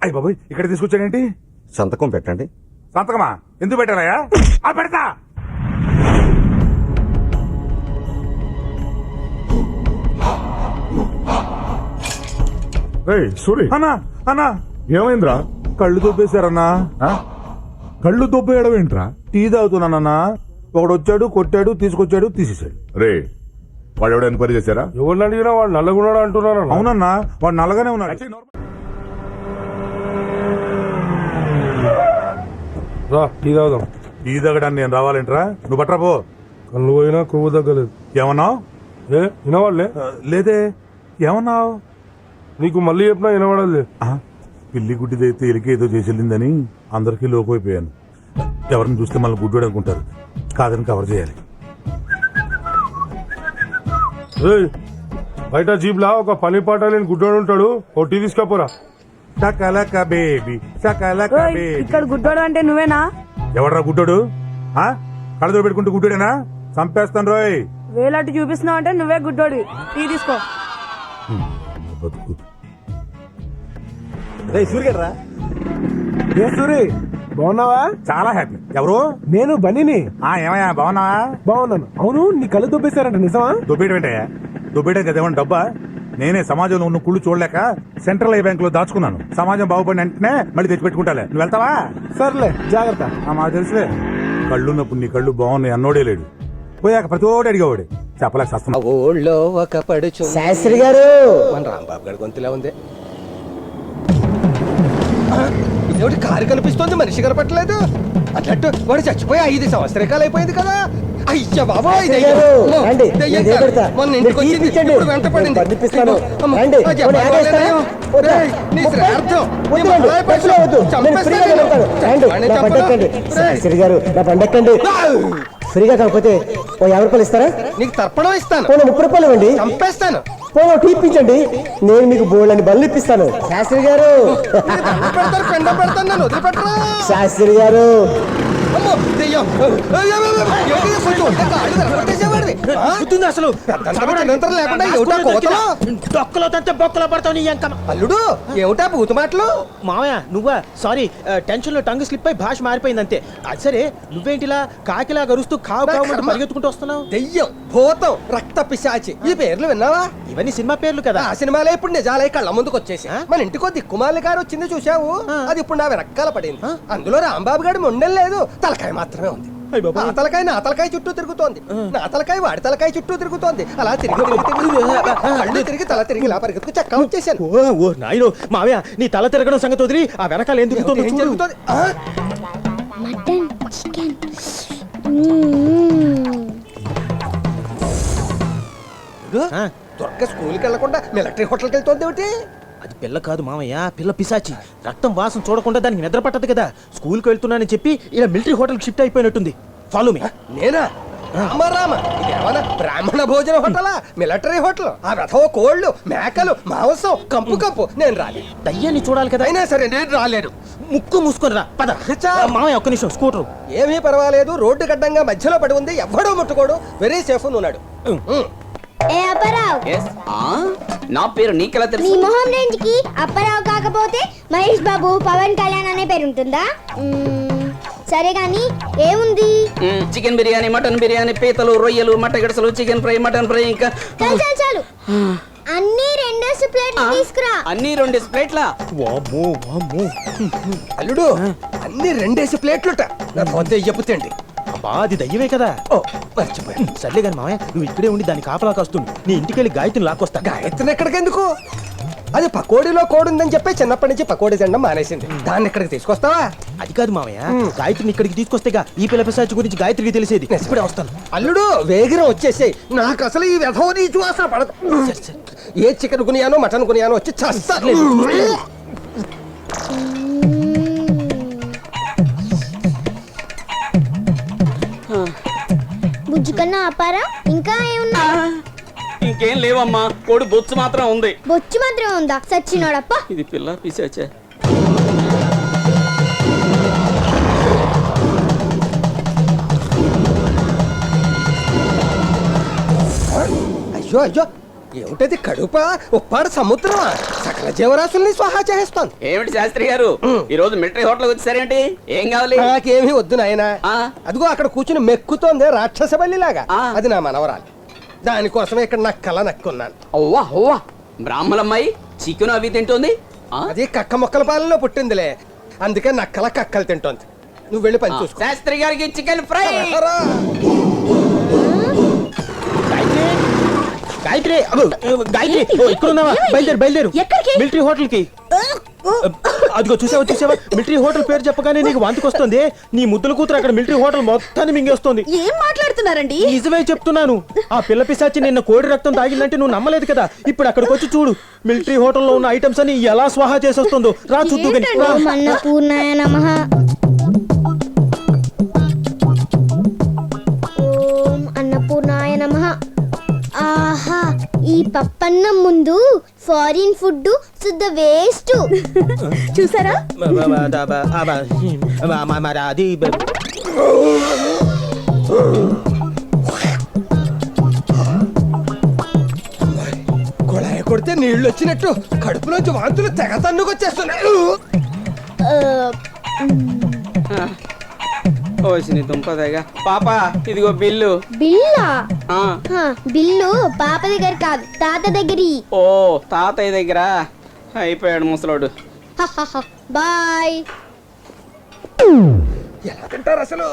అయ్య బాబోయ్, ఇక్కడ తీసుకొచ్చానేంటి? సంతకం పెట్టండి. సంతకమా? ఎందుకు పెట్టారయ్యా? పెడతా. సూరి అన్నా అన్నా ఏమైందిరా? కళ్ళు దొబ్బేశారన్నా. కళ్ళు దొబ్బేయడం ఏంట్రా? టీ తాగుతున్నానన్నా. ఒకడు వచ్చాడు, కొట్టాడు, తీసుకొచ్చాడు, తీసేశాడు. రే వాడు ఎవడ ఎంక్వైరీ చేశారా? ఎవరిని అడిగినా వాడు నల్లగున్నాడు అంటున్నారు. అవునన్నా, వాడు నల్లగానే ఉన్నాడు. రా టీ తాగుదాం. టీ తాగడానికి నేను రావాలేంట్రా? నువ్వు పట్రా పో. కళ్ళు పోయినా కొవ్వు తగ్గలేదు. ఏమన్నావు? వినవాళ్ళే? లేదే. ఏమన్నావు? నీకు మళ్ళీ చెప్పినా వినవాడలే. పిల్లి గుడ్డిదైతే ఎలికి ఏదో చేసేళ్ళిందని అందరికీ లోకైపోయాను. ఎవరిని చూస్తే మళ్ళీ గుడ్డు అనుకుంటారు. కాదని కవర్ చేయాలి. బయట జీప్ లా ఒక పని పాట లేని గుడ్డోడు ఉంటాడు. ఓ టీ తీసుకపోరా. సకలక బేబీ, సకలక బేబీ. ఇక్కడ గుడ్డోడు అంటే నువ్వేనా? ఎవడరా గుడ్డోడు? కళ్ళతో పెట్టుకుంటూ గుడ్డోడేనా? చంపేస్తాను రోయ్. వేలట్టు చూపిస్తున్నావు అంటే నువ్వే గుడ్డోడు. టీ తీసుకో. బతుకు సూరి బాగున్నావా? చాలా హ్యాపీ. ఎవరు? నేను బన్నీని. ఏమయ్యా బాగున్నావా? బాగున్నాను. అవును నీ కళ్ళు దొబ్బేశారంట, నిజమా? దొబ్బేయడం ఏంటయ్యా? దొబ్బేయడం కదా ఏమన్నా డబ్బా? నేనే సమాజంలో ఉన్న కుళ్ళు చూడలేక సెంట్రల్ ఐ బ్యాంక్ లో దాచుకున్నాను. సమాజం బాగుపడిన వెంటనే మళ్ళీ తెచ్చి పెట్టుకుంటాలే. నువ్వు వెళ్తావా? సర్లే జాగ్రత్త. మాకు తెలుసులే. కళ్ళున్నప్పుడు నీ కళ్ళు బాగున్నాయి అన్నోడే లేడు. పోయాక ప్రతి ఓడి అడిగేవాడు. చెప్పలేక సస్తున్నా. ఊళ్ళో ఒక పడుచు శాస్త్రి గారు. మన రాంబాబు గారి గొంతులా ఉంది. ఇదేమిటి కారు కనిపిస్తోంది, మనిషి కనపట్టలేదు. అట్లట్టు వాడు చచ్చిపోయి 5 సంవత్సరాలు అయిపోయింది కదా. అయ్యా బాబోయ్, మొన్న ఇంటికి వచ్చింది, ఇప్పుడు వెంట పడింది. ఫ్రీగా కాకపోతే ఓ 50 రూపాయలు ఇస్తారా? నీకు తర్పణం ఇస్తాను. 30 రూపాయలు ఇవ్వండి. చంపేస్తాను. టీ ఇప్పించండి, నేను మీకు బోళ్ళని బళ్ళు ఇప్పిస్తాను. శాస్త్రి గారు, పెండ పెడతాను, నన్ను వదిలిపెట్టరా. శాస్త్రి గారు. అసలు అల్లుడు ఏమిటా బూతు మాటలు? మామయ్య నువ్వా? సారీ, టెన్షన్ లో టంగ్ స్లిప్ అయి భాష మారిపోయింది అంతే. అది సరే, నువ్వేంటిలా కాకిలా గరుస్తూ కావు పరిగెత్తుకుంటూ వస్తున్నావు? దెయ్యం, భూతం, రక్త పిశాచి, ఈ పేర్లు విన్నావా? ఇవన్నీ సినిమా పేర్లు కదా. ఆ సినిమాలే ఇప్పుడు నిజాలై కళ్ళ ముందుకు వచ్చేసి. మన ఇంటికో దిక్కుమాలి గారు వచ్చింది చూసావు? అది ఇప్పుడు నా వెనకాల పడింది. అందులో రాంబాబు గారి మొండెం లేదు, తలకాయ మాత్రమే ఉంది. ఆ తలకాయ నా తలకాయ చుట్టూ తిరుగుతోంది, నా తలకాయ వాడి తలకాయ చుట్టూ తిరుగుతోంది. అలా తిరిగి కళ్ళు తిరిగి తల తిరిగి ఇలా పరిగెత్తుకు చక్కా వచ్చేసాను. ఓ నాయనో మామయ్య, నీ తల తిరగడం సంగతి వదిలి ఆ వెనకాల ఏం జరుగుతుంది? Mutton, chicken. దొరక స్కూల్కి వెళ్లకుండా మిలిటరీ హోటల్కి వెళ్తోంది ఏమిటి? అది పిల్ల కాదు మామయ్య, పిల్ల పిశాచి. రక్తం వాసన చూడకుండా దానికి నిద్ర పట్టదు కదా. స్కూల్కి వెళ్తున్నానని చెప్పి ఇలా మిలిటరీ హోటల్కి షిఫ్ట్ అయిపోయినట్టుంది. Follow me. నేనా? రామ, ఇదేమన్నా బ్రాహ్మణ భోజన హోటలా, మిలిటరీ హోటల్? ఆ రథం కోళ్ళు, మేకలు, మాంసం, కంపు కంపు. నేను రాలేదు. దయ్యాన్ని చూడాలి కదా. అయినా సరే నేను రాలేను. ముక్కు మూసుకొని రా, పద. మామయ్య ఒక్క నిమిషం, స్కూటర్. ఏమీ పర్వాలేదు, రోడ్డు గడ్డంగా మధ్యలో పడి ఉంది, ఎవ్వడూ ముట్టుకోడు. వెరీ సేఫ్ ఉన్నాడు. ఏ అప్పారావు, నా పేరు నీకెలా నీ తెలుసు? మొహం రేంజ్ కి అప్పారావు కాకపోతే మహేష్ బాబు, పవన్ కళ్యాణ్ అనే పేరు ఉంటుందా? సరే గాని ఏముంది? చికెన్ బిర్యానీ, మటన్ బిర్యానీ, పీతలు, రొయ్యలు, మట్టగడసలు, చికెన్ ఫ్రై, మటన్ ఫ్రై, ఇంకా చాలు అన్ని 2 ప్లేట్లు తీసుకురా. అన్ని 2 ప్లేట్లా? అల్లుడు అన్ని 2 ప్లేట్లుట. చెప్పుతండి. అబ్బా, అది దయ్యమే కదా. ఓ మర్చిపోయా. సర్లే కానీ మామయ్య, నువ్వు ఇక్కడే ఉండి దాన్ని కాపలా కాస్తుంది. నీ ఇంటికి వెళ్ళి గాయత్రిని లాక్కొస్తా. గాయత్రిని ఎక్కడికెందుకు? అది పకోడీలో కోడుందని చెప్పి చిన్నప్పటి నుంచి పకోడీ తినడం మానేసింది. దాన్ని ఇక్కడికి తీసుకొస్తావా? అది కాదు మామయ్య, గాయత్రిని ఇక్కడికి తీసుకొస్తేగా ఈ పిల్ల పిశాచి గురించి గాయత్రికి తెలిసేది. ఇప్పుడే వస్తాను. అల్లుడు వేగిరం వచ్చేసాయి. నాకు అసలు ఈ వ్యధం నీచు అసలు పడదు. ఏ చికెన్ కొనియానో మటన్ కొనియానో వచ్చి చస్తా. బుజ్జి కన్నా అప్పారా ఇంకా ఏమున్నా? ఇంకేం లేవమ్మా, కోడి బొచ్చు మాత్రం ఉంది. బొచ్చు మాత్రం ఉందా? సచ్చినోడప్ప. ఇది పిల్ల పిశాచే. అయ్యో అయ్యో, ఏమిటది? కడుప ఉప్పాడు సముద్రమా? సకల జీవరాశుల్ని స్వాహా చేస్తాను. ఏమిటి శాస్త్రి గారు, ఈ రోజు మిలిటరీ హోటల్ వచ్చారేంటి? ఏం కావాలి? నాకేమీ వద్దు నాయనా. అదిగో అక్కడ కూర్చుని మెక్కుతోంది రాక్షస బల్లిలాగా, అది నా మనవరాలు. దానికోసమే ఇక్కడ నాకు కళ నక్కున్నాను. అవ్వా అవ్వా, బ్రాహ్మణమ్మాయి చికెన్ అవి తింటుంది. అది కక్క మొక్కల పాలనలో పుట్టిందిలే, అందుకే నక్కల కక్కలు తింటోంది. నువ్వు వెళ్ళి పని చూసుకో. శాస్త్రి గారికి చికెన్ ఫ్రై. గాయత్రి గాయత్రి ఇక్కడ ఉన్నావా? బయలుదేరు మిలిటరీ హోటల్ కి. అదిగో చూసావా మిలిటరీ హోటల్ పేరు చెప్పగానే నీకు వాంతికొస్తుంది. నీ ముద్దుల కూతురు అక్కడ మిలిటరీ హోటల్ మొత్తాన్ని మింగేస్తుంది. ఏం మాట్లాడుతున్నారండి? నిజమే చెప్తున్నాను. ఆ పిల్ల పిశాచి నిన్న కోడి రక్తం తాగిందంటే నువ్వు నమ్మలేదు కదా. ఇప్పుడు అక్కడికి వచ్చి చూడు, మిలిటరీ హోటల్లో ఉన్న ఐటమ్స్ అని ఎలా స్వాహా చేసేస్తుందో. రా చూద్దు. అన్నపూర్ణాయ నమః. ఓం అన్నపూర్ణాయ నమః. ఆహా, ఈ పప్పన్నం ముందు ఫారిన్ ఫుడ్ శుద్ధ వేస్ట్. చూసారా? అది కొళాయి కొడితే నీళ్లు వచ్చినట్టు కడుపులోంచి వాంతులు తెగ తన్నుకొచ్చేస్తున్నాయి. ఓసిని దుంపదగా. పాప ఇదిగో బిల్లు. బిల్లా? బిల్లు పాప దగ్గర కాదు, తాత దగ్గర. ఓ తాతయ్య దగ్గర. అయిపోయాడు ముసలోడు. బాయ్. ఎలా తింటారు అసలు?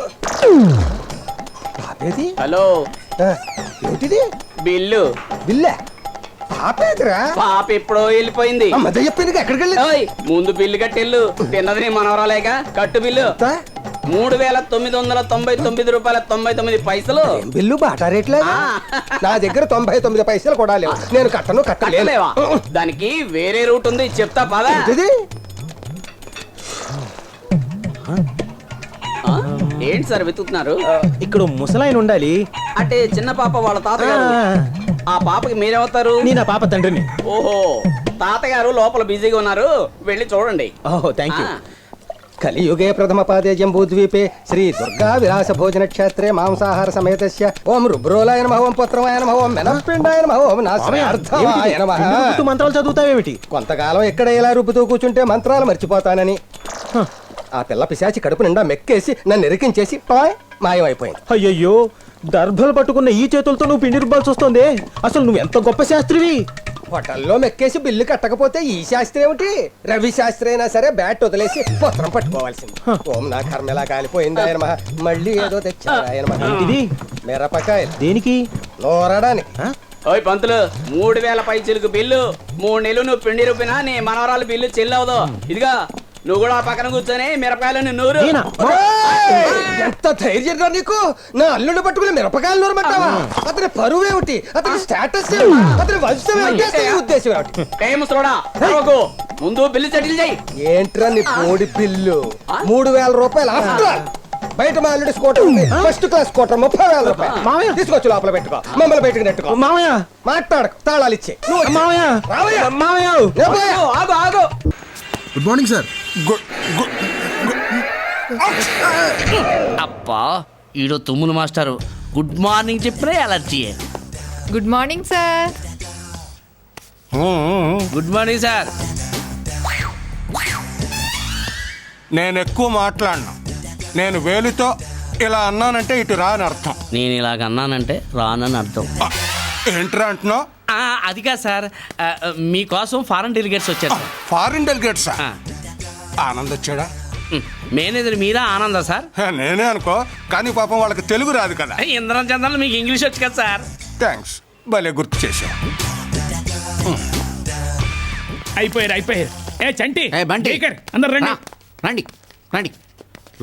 హలో, ఏంటిది? బిల్లు. బిల్లే? పాపేదిరా? పాప ఎప్పుడో వెళ్ళిపోయింది. మధ్య చెప్పింది ఎక్కడికి వెళ్ళి? ముందు బిల్లు కట్టెళ్ళు. తిన్నది నీ మనవరాలేగా. కట్టు బిల్లు. 3,999 రూపాయల 99 పైసలు. బిల్లు బాటా రేట్లే. నా దగ్గర 99 పైసలు కూడా లేవు. నేను కట్టలేవా? దానికి వేరే రూట్ ఉంది, చెప్తా పదా. ఏంటి సార్ వెతుకుతున్నారు? ఇక్కడ ముసలాయన ఉండాలి. అంటే చిన్న పాప వాళ్ళ తాతగారు. ఆ పాపకి మీరేమవుతారు? నేను ఆ పాప తండ్రిని. ఓహో, తాతగారు లోపల బిజీగా ఉన్నారు, వెళ్ళి చూడండి. ఓహో, థ్యాంక్ యూ. కలియుగే ప్రథమ పాదే జంబూద్వీపే శ్రీ దుర్గా విలాస భోజన క్షేత్రే మాంసాహార సమేతస్య ఓం రుబ్రోలాయ నమః, ఓం పుత్రమాయ నమః, ఓం మెనపిండాయ నమః, ఓం నాస్యార్థాయ నమః. మంత్రాలు చదువుతావేమిటి? కొంతకాలం ఎక్కడ ఇలా రుబ్బుతూ కూర్చుంటే మంత్రాలు మర్చిపోతానని. ఆ పిల్ల పిశాచి కడుపు నిండా మెక్కేసి నన్ను ఎరికించేసి మాయమైపోయింది. అయ్యయ్యో, దర్భలు పట్టుకున్న ఈ చేతులతో నువ్వు పిండి రుబ్బాల్సి వస్తుంది. అసలు నువ్వు ఎంత గొప్ప శాస్త్రివి. హోటల్లో మెక్కేసి బిల్లు కట్టకపోతే ఈ శాస్త్రి ఏమిటి? రవి శాస్త్రి అయినా సరే బ్యాట్ వదిలేసి పత్రం పట్టుకోవాల్సింది. ఓం నా కర్మ ఎలా కాలిపోయింది ఆయన మహా. మళ్ళీ ఏదో తెచ్చారు ఆయన మహా. ఇది మిరపకాయలు. దేనికి? నోరడానికి. ఓయ్ పంతులు, 3,000 పైసలకు బిల్లు. 3 నెలలు నువ్వు పిండి రూపినా నీ మనవరాలు బిల్లు చెల్లవదు. ఇదిగా నువ్వు కూడా పక్కన కూర్చొని మిరపకాయలు నూరు. ఎంత ధైర్యం నీకు? నా అల్లుడు పట్టుకుని మిరపకాయలు నూరమంటావా? అతని పరువు ఏమిటి? అతని స్టేటస్ ఏమిటి? అతని వంశం ఏమిటి? అతని ఉద్దేశం ఏమిటి? ముందు బిల్లు సెటిల్ చేయి. ఏంట్రా నీ పోడి బిల్లు? 3,000 రూపాయలు. బయట మా అల్లుడి స్కూటర్ ఉంది, ఫస్ట్ క్లాస్ స్కూటర్, 30,000 రూపాయలు. మామయ్య తీసుకొచ్చి లోపల పెట్టుకో, మమ్మల్ని బయటకు నెట్టుకో. మామయ్య మాట్లాడకు, తాళాలు ఇచ్చే. మామయ్య ఆగు. Good morning sir. అబ్బా, ఈడో తుమ్ములు మాస్టారు. గుడ్ మార్నింగ్ చెప్పినా allergy. Good morning sir. Good morning sir. నేను ఎక్కువ మాట్లాడను. నేను వేలుతో ఇలా అన్నానంటే ఇటు రాని అర్థం. నేను ఇలాగ అన్నానంటే రానని అర్థం. ఏంట్రా అంటున్నావు? అది కాదు సార్, మీకోసం ఫారెన్ డెలిగేట్స్ వచ్చారు. ఫారిన్ డెలిగేట్సా? ఆనంద్ వచ్చాడా? మేనేజర్ మీరా ఆనందా సార్? నేనే అనుకో, కానీ పాపం వాళ్ళకి తెలుగు రాదు కదా. ఇంద్రం చంద్రాలు మీకు ఇంగ్లీష్ వచ్చు కదా సార్. థ్యాంక్స్, భలే గుర్తు చేశావు. అయిపోయారు. ఏ చంటి, అందరు రండి. రండి.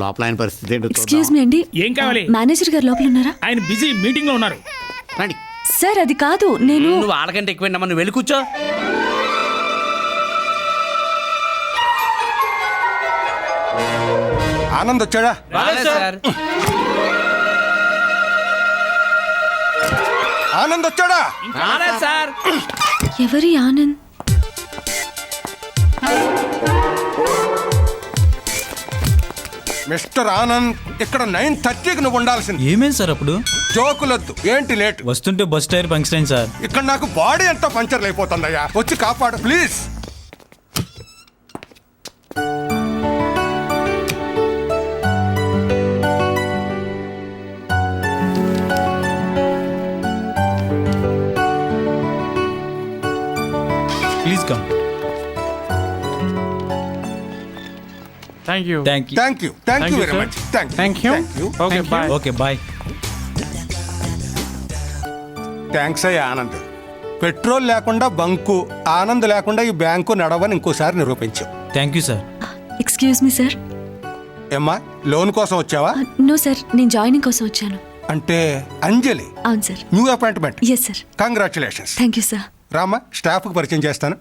లోపల ఆయన పరిస్థితి ఏంటో ఎక్స్క్యూజ్ మీ అండి, ఏం కావాలి? మేనేజర్ గారు లోపల ఉన్నారా? ఆయన బిజీ మీటింగ్ లో ఉన్నారు. రండి సార్. అది కాదు, నేను నువ్వు వాళ్ళకంటే ఎక్కువ మనం వెళ్ళి కూర్చో. ఆనంద్ వచ్చాడా? సార్. ఆనంద్ వచ్చాడా? సార్. ఎవరి ఆనంద్? మిస్టర్ ఆనంద్, ఇక్కడ 9:30కి నువ్వు ఉండాల్సింది. ఏమేం సార్ అప్పుడు? జోకులొద్దు. ఏంటి లేట్? వస్తుంటే బస్ టైర్ పంక్చర్ అయింది సార్. ఇక్కడ నాకు బాడీ అంతా పంచర్లు అయిపోతుందయ్యా, వచ్చి కాపాడు please. Thank you thank you very much thank you okay bye. Okay bye. Thanks అయ్యా ఆనంద్. పెట్రోల్ లేకుండా బంకు, ఆనంద్ లేకుండా ఈ బ్యాంకు నడవని ఇంకోసారి నిరూపించావు. Thank you sir. Excuse me sir. ఏమ్మా, లోన్ కోసం వచ్చావా? నో సార్, నేను జాయినింగ్ కోసం వచ్చాను. అంటే అంజలి అవును sir. New appointment. Yes sir. Congratulations. Thank you sir. రామ్మా, స్టాఫ్కి పరిచయం చేస్తాను.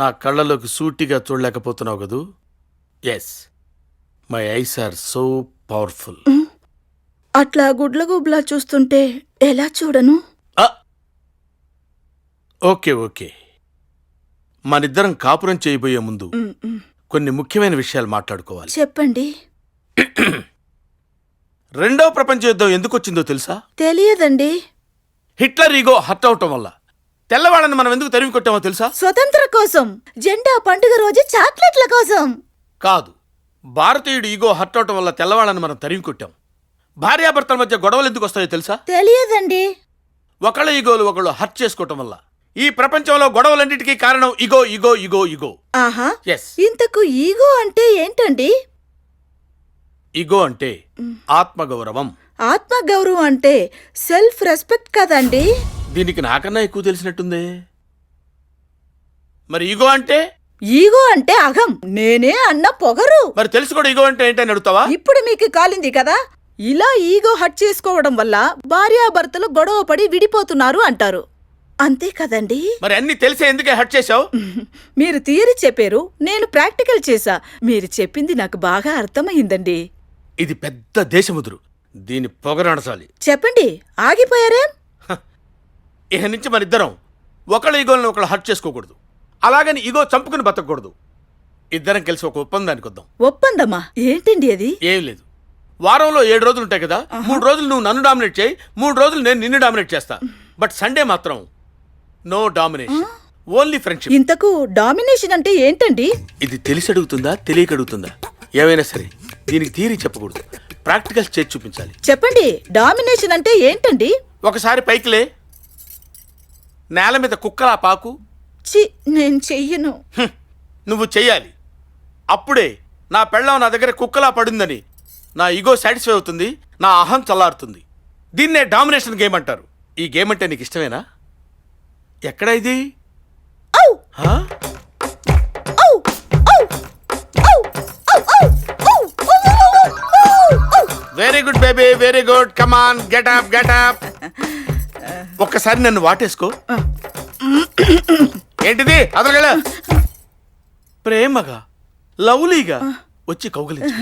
నా కళ్ళలోకి సూటిగా చూడలేకపోతున్నావు కదూ? Yes, my eyes are so powerful. అట్లా గుడ్ల గుబ్లా చూస్తుంటే ఎలా చూడను? ఓకే ఓకే, మనిద్దరం కాపురం చేయబోయే ముందు కొన్ని ముఖ్యమైన విషయాలు మాట్లాడుకోవాలి. చెప్పండి. రెండవ ప్రపంచ యుద్ధం ఎందుకు వచ్చిందో తెలుసా? తెలియదండి. హిట్లర్ ఈగో హర్ట్ అవటం వల్ల. తెల్లవాళ్ళని మనం ఎందుకు తరిమి కొట్టామో తెలుసా? స్వతంత్ర కోసం, జెండా పండుగ రోజు చాక్లెట్ల కోసం కాదు, భారతీయుడు ఈగో హర్ట్ అవటం వల్ల తెల్లవాళ్ళని మనం తరిమి కొట్టాం. భార్యాభర్తల మధ్య గొడవలు ఎందుకు వస్తాయో తెలుసా? తెలియదండి. ఒకళ్ళ ఈగోలు ఒకళ్ళు హర్ట్ చేసుకోవటం వల్ల. ఈ ప్రపంచంలో గొడవలన్నిటికీ కారణం ఇగో ఇగో ఇగో ఇగో. ఆహా, ఎస్. ఇంతకు ఈగో అంటే ఏంటండి? ఇగో అంటే ఆత్మగౌరవం. ఆత్మగౌరవం అంటే సెల్ఫ్ రెస్పెక్ట్ కదండి? దీనికి నాకన్నా ఎక్కువ తెలిసినట్టుందే. మరి ఈగో అంటే? ఈగో అంటే అహం, నేనే అన్న పొగరు. మరి తెలుసు కూడా ఈగో అంటే ఏంటని అడుగుతావా? ఇప్పుడు మీకు కాలింది కదా. ఇలా ఈగో హట్ చేసుకోవడం వల్ల భార్యాభర్తలు గొడవ పడి విడిపోతున్నారు అంటారు, అంతే కదండి? మరి అన్ని తెలిసే ఎందుకే హట్ చేశావు? మీరు థియరీ చెప్పారు, నేను ప్రాక్టికల్ చేశా. మీరు చెప్పింది నాకు బాగా అర్థమైందండి. ఇది పెద్ద దేశముదురు, దీని పొగరనసాలి. చెప్పండి, ఆగిపోయారేం? ఇక నుంచి మన ఇద్దరం ఒకళ్ళ ఈగోలను ఒకళ్ళు హర్ట్ చేసుకోకూడదు, అలాగని ఈగో చంపుకుని బతకూడదు. ఇద్దరం కలిసి ఒక ఒప్పందానికి వద్దాం. ఒప్పందమా? ఏంటండి అది? ఏం లేదు, వారంలో 7 రోజులు ఉంటాయి కదా, 3 రోజులు నువ్వు నన్ను డామినేట్ చేయి, 3 రోజులు నేను నిన్ను డామినేట్ చేస్తా. బట్ సండే మాత్రం నో డామినేషన్, ఓన్లీ ఫ్రెండ్షిప్. ఇంతకు డామినేషన్ అంటే ఏంటండి? ఇది తెలిసి అడుగుతుందా తెలియక అడుగుతుందా? ఏమైనా సరే దీనికి థియరీ చెప్పకూడదు, ప్రాక్టికల్ చేసి చూపించాలి. చెప్పండి, డామినేషన్ అంటే ఏంటండి? ఒకసారి పైకిలే, నేల మీద కుక్కలా పాకు. నేను చెయ్యను. నువ్వు చెయ్యాలి. అప్పుడే నా పెళ్ళం నా దగ్గర కుక్కలా పడిందని నా ఈగో సాటిస్ఫై అవుతుంది, నా అహం చల్లారుతుంది. దీన్నే డామినేషన్ గేమ్ అంటారు. ఈ గేమ్ అంటే నీకు ఇష్టమేనా? ఎక్కడ ఇది? Very good baby, very good. Come on, get up, get up. ఒక్కసారి నన్ను వాటేసుకో. ఏంటిది? అదరగల ప్రేమగా లవ్లీగా వచ్చి కౌగిలించు.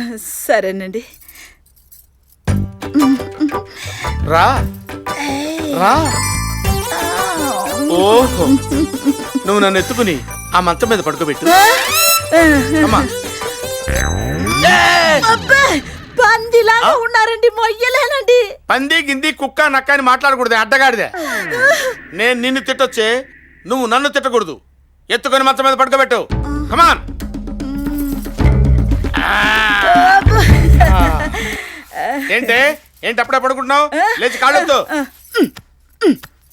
సరేనండి. రా రా. ఓహో, నువ్వు నన్ను ఎత్తుకుని ఆ మంచం మీద పడుకోబెట్టు. అమ్మా, పందిలాగా ఉన్నారండి, మొయ్యలేనండి. పంది గింది కుక్క నక్క అని మాట్లాడకూడదు, అడ్డగాడిదే. నేను నిన్ను తిట్టొచ్చే, నువ్వు నన్ను తిట్టకూడదు. ఎత్తుకొని మంచం మీద పడుకోబెట్టు. కమాన్. ఏంటే ఏంటి అప్పుడే పడుకుంటున్నావు? లేచి కాళ్ళొద్దు.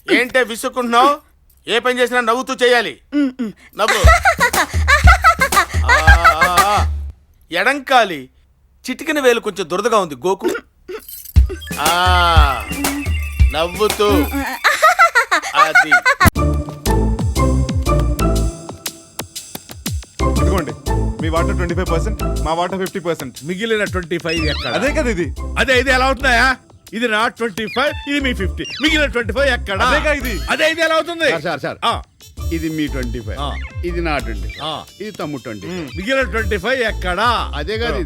ఏంటే విసుక్కుంటున్నావు? ఏ పని చేసినా నవ్వుతూ చేయాలి. నవ్వు. ఎడంకాలి చిటికిన వేలు కొంచెం దురదగా ఉంది, గోకు. నవ్వుతూ. అది ఇదిగోండి మీ వాటర్ 25%, మా వాటర్ 50%. మిగిలిన 25 ఎక్కడ? అదే కదా ఇది. అదే ఇది ఎలా అవుతున్నాయా? ఇది నా 25, ఇది మీ 50, మిగిలిన 25 ఎక్కడ? అదేగా ఇది. అదే ఇది ఎలా అవుతుంది? సార్ ఇది మీ 25, ఇది నా 20, ఇది తమ్ముడు 20. మిగిలిన 25 ఎక్కడా? అదే కాదు.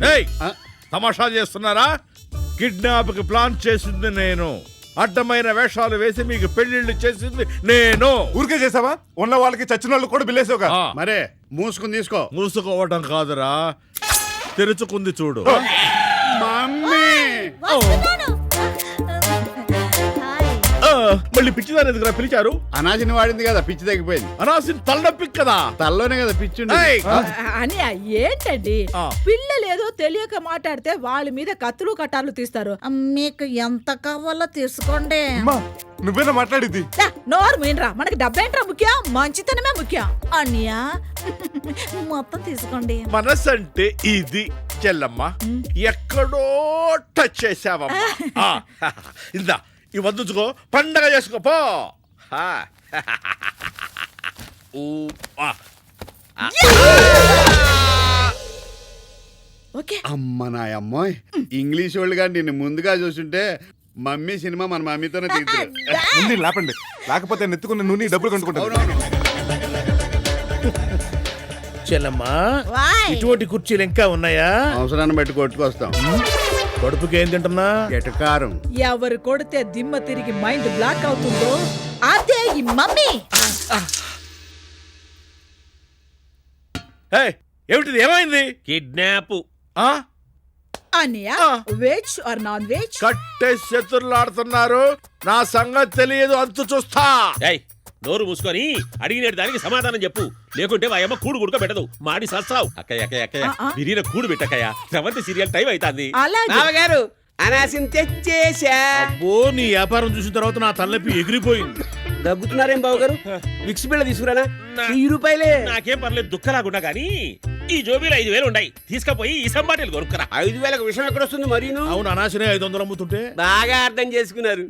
తమాషా చేస్తున్నారా? కిడ్నాప్ కి ప్లాన్ చేసింది నేను, అడ్డమైన వేషాలు వేసి మీకు పెళ్లిళ్ళు చేసింది నేను. ఊరికే చేసావా? ఉన్న వాళ్ళకి చచ్చిన వాళ్ళు కూడా బిల్లేసావుగా. మరే మూసుకుని తీసుకో. మూసుకోవటం కాదురా, తెరుచుకుంది చూడు. మమ్మీ మళ్ళీ పిచ్చిదాని ఎందుకు పిలిచారు? అనాసిని వాడింది కదా, పిచ్చి తగ్గిపోయింది. అనాసిన్ తలనొప్పి కదా, తల్లోనే కదా పిచ్చి ఉండేది. ఏయ్! అని ఏంటండి పిల్లలు ఏదో తెలియక మాట్లాడితే వాళ్ళ మీద కత్తులు కట్టాలు తీస్తారు. మీకు ఎంత కావాలో తీసుకోండి. నువ్వేనా మాట్లాడింది? నోరు మీనరా, మనకి డబ్బేంట్రా ముఖ్యం, మంచితనమే ముఖ్యం. అన్నయ్య మొత్తం తీసుకోండి. మనసు అంటే ఇది చెల్లమ్మ, ఎక్కడో టచ్ చేసావమ్మా. ఇందా ఈ వందుకో, పండగ చేసుకో పో. అమ్మ నా అమ్మాయి, ఇంగ్లీష్ వాళ్ళు కానీ నిన్ను ముందుగా చూస్తుంటే మమ్మీ సినిమా మన మమ్మీతోనే తీస్తారు. ముందు లేపండి, లేకపోతే నెత్తుకున్న నూనె డబ్బులు కంటుకుంటాను. చెల్లమ్మా, ఇటువంటి కుర్చీలు ఇంకా ఉన్నాయా? అవసరాన్ని బట్టి కొట్టుకొస్తాం. కడుపుకి ఏం తింటున్నా? ఎటకారం. ఎవరు కొడితే దిమ్మ తిరిగి మైండ్ బ్లాక్ అవుతుందో అదే ఈ మమ్మీ. ఏమిటిది, ఏమైంది? కిడ్నాప్. అన్నయ్య వెజ్ ఆర్ నాన్ వెజ్? కట్టే శత్రులాడుతున్నారు, నా సంగతి తెలియదు, అంతు చూస్తా. నోరు మూసుకొని అడిగిన దానికి సమాధానం చెప్పు, లేకుంటే మా అమ్మ కూడు గుడక పెట్టదు, మాడి సస్తావు. అక్కయ్య అక్కయ్య అక్కయ్య బిర్యానీ కూడు పెట్టకయ్యా, సెవెంత్ సీరియల్ టైం అవుతుంది. బావగారు అనాసిని తెచ్చేసా. అబ్బో, నీ వ్యాపారం చూసిన తర్వాత నా తలనొప్పి ఎగిరిపోయింది. దగ్గుతున్నారేం బావగారు? విక్స్ బిళ్ళ తీసుకురానా? 1000 రూపాయలే. నాకేం పర్లేదు, దుఃఖలాగుండా గానీ ఈ జోబీలో 5000 ఉన్నాయి, తీసుకపోయి ఈ సంబాటిలు కొనుక్కరా. 5000కు విషయం ఎక్కడొస్తుంది మరి? అవును, అనాశనే 500 అమ్ముతుంటే. బాగా అర్థం చేసుకున్నారు.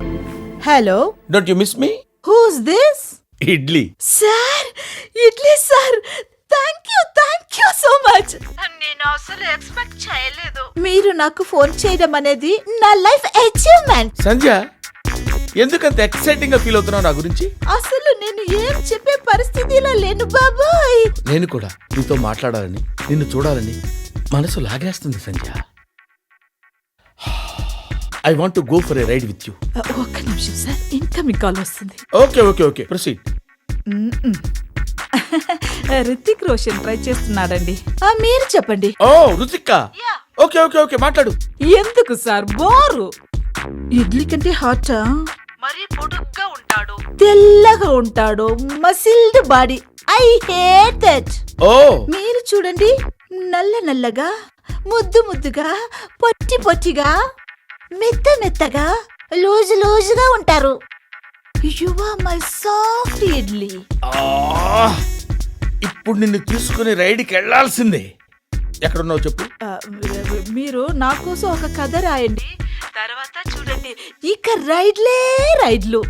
Hello, don't you miss me? Who's this? Idli sir, idli sir, thank you so much. నేను అసలు ఎక్స్పెక్ట్ చేయలేదు మీరు నాకు ఫోన్ చేయడం అనేది. నా లైఫ్ అచీవ్మెంట్. సంధ్య, ఎందుకంత ఎక్సైటింగ్ గా ఫీల్ అవుతున్నావు నా గురించి? అసలు నేను ఏం చెప్పే పరిస్థితిలో లేను బాబాయ్. నేను కూడా నీతో మాట్లాడాలని, నిన్ను చూడాలని మనసు లాగేస్తుంది Sandhya. I want to go for a ride with you. ఒక్క నిమిషం సార్, ఇన్కమింగ్ కాల్ వస్తుంది. Okay okay okay, proceed. Hrithik Roshan try చేస్తున్నాడండి. మీరు చెప్పండి. ఓ రుతిక్, ఓకే ఓకే ఓకే, మాట్లాడు. ఎందుకు సార్ బోరు? ఇడ్లీ కంటే హాటా? మరి పొడుగ్గా ఉంటాడు, తెల్లగా ఉంటాడు, muscled body. I hate that. ఓ మీరు చూడండి, నల్ల నల్లగా, ముద్దు ముద్దుగా, పొట్టి పొట్టిగా, మెత్త మెత్తగా, లూజు లూజుగా ఉంటారు. You are my soft idli. ఇప్పుడు నిన్ను తీసుకుని రైడ్కి వెళ్లాల్సిందే. ఎక్కడున్నావు చెప్పు. మీరు నా కోసం ఒక కథ రాయండి, తర్వాత చూడండి ఇక రైడ్లే రైడ్లు.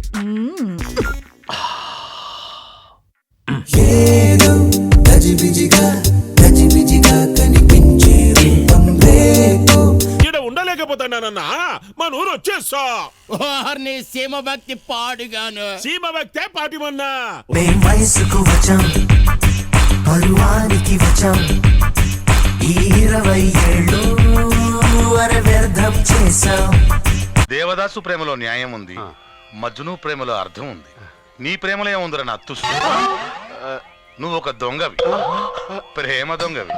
ఇక్కడ ఉండలేకపోతున్నానన్నా, మా ఊరు వచ్చేస్తా. సీమ భక్తి పాడుగాను. సీమ భక్తే పాటిమన్నా. మేం వయసుకు వచ్చాం, పరువానికి వచ్చాం, ఈ 20 ఏళ్ళు వ్యర్థం చేశాం. దేవదాసు ప్రేమలో న్యాయం ఉంది, మజ్ను ప్రేమలో అర్థం ఉంది. నీ ప్రేమలో ఏముందిరా నా తుస్సు? నువ్వు ఒక దొంగవి, ప్రేమ దొంగవి.